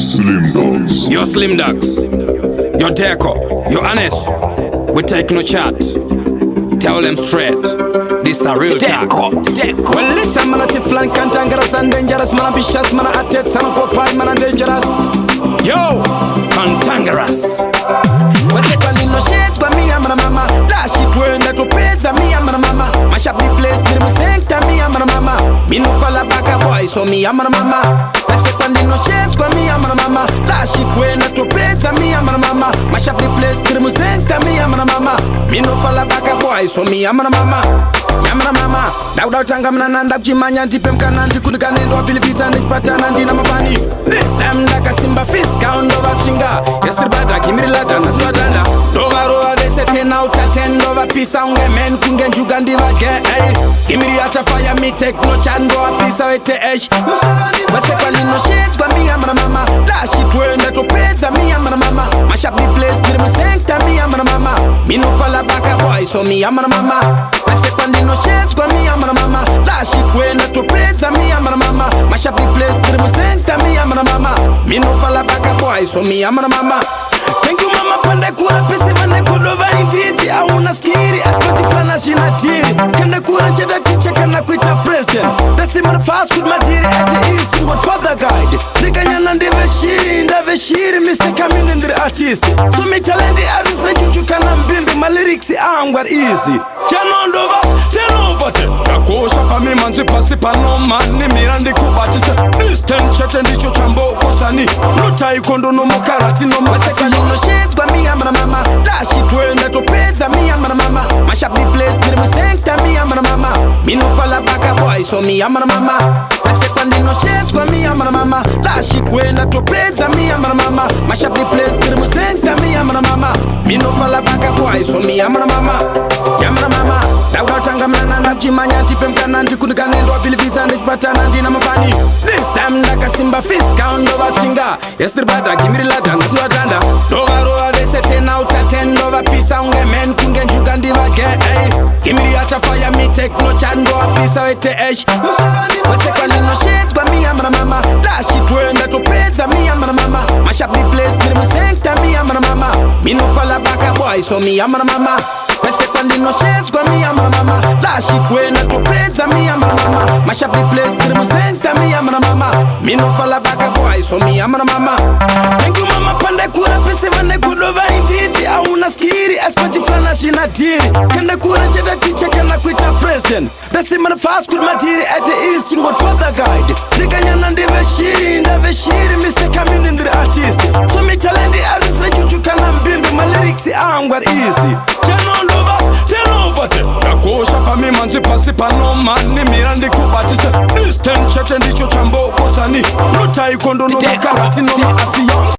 Slim Dogs. Yo Slim Dogs, yo Deco, yo Honest. We take no chat. Tell them straight, this a real talk. Deco. Well listen man, a flank cantangerous and dangerous. Man ambitious, man a attet, man a popeye, man a dangerous. Yo, cantangerous. Wasekwa nino shit kwa mi amana mama. La shit wenda to pizza mi amana mama. Mash up the place, diri musengta mi amana mama. Mi no falla baka boy, so mi amana mama. Wasekwa nino shit kwa mi amana mama. La shit wenda to pizza mi amana mama. Mash up the place, diri musengta mi amana mama. Mi no falla baka boy, so mi amana mama. Yamana mama, dauda utanga mna nanda kuchimanya ntipe mkananti kunikane ndo wapilipisa nijipatana ndina mabani. This time ndaka simba fiska ondova chinga. Yestribada kimirilata na swadanda. Dova roa vese tena utatendo vapisa unge men kunge njuga ndiva ge ey. Kimiri ata fire me take no chando wapisa wete esh. Wasekwa nino shit kwa mi amana mama. La shit wenda to pizza mi amana mama. Mash up the place diri musengta mi amana mama. Mi no falla baka boy so mi amana mama. Wasekwa nino shit kwa mi amana mama. La shit wenda to pizza mi amana mama. Mash up the place diri musengta mi amana mama. Mi no falla baka boy so mi amana mama. Thank you mama pande kura pese vane kodova inditi. Auna skiri aspati flana shina tiri. Kende kura ncheda teacher kana kuita president. Dasi mana fast good matiri ati isi ngot father guide. Dika nyana ndive shiri Mr. Kamini ndiri artist. So mi talendi artist na chuchu kana mbimbi. Ma lyrics angwar easy. Chanondova tenova te. Nakosha pa mi manzi pasi pa no mani. Mirandi kubatisa. This ten chete ndicho chambo kosani. Nutai kondo no mokarati no maseki. No shit kwa mi amana mama. La shit wenda to pizza mi amana mama. Mash up the place diri musengta mi amana mama. Mi no falla baka boy so mi amana mama. Wasekwa nino shit kwa mi amana mama. La shit wenda to pizza mi amana mama. Mash up the place diri musengta mi amana mama. Mi no falla baka boy so mi amana mama. Yamana mama, dauda utanga mna nanda kuchimanya ntipe mkananti kunikane ndo wapilipisa nijipatana ndina mabani. This time ndaka simba fiska ondova chinga. Yestribada kimirilata na swadanda. Dova roa vese tena utatendo vapisa unge men kunge njuga ndiva ge ey. Kimiri ata fire me take no chando wapisa wete esh. Wasekwa nino shit kwa mi amana mama. La shit wenda to pizza mi amana mama. Mash up the place diri musengta mi amana mama. Mi no falla baka boy so mi amana mama. Wasekwa nino shit kwa mi amana mama. La shit wenda to pizza mi amana mama. Mash up the place diri musengta mi amana mama. Mi no falla baka boy so mi amana mama. Thank you mama pande kura pese vane kodova inditi. Auna skiri aspati flana shina tiri. Kende kura ncheda teacher kana kuita president. Dasi mana fast good matiri ati isi ngot father guide. Dika nyana ndive shiri Mr. Kamini ndiri artist. So mi talendi artist na chuchu kana mbimbi. Ma lyrics angwar easy. Chanondova tenova te. Nakosha pa mi manzi pasi pa no mani. Mirandi kubatisa. This ten chete ndicho chambo kosani. Nutai kondo no makarati no maasi young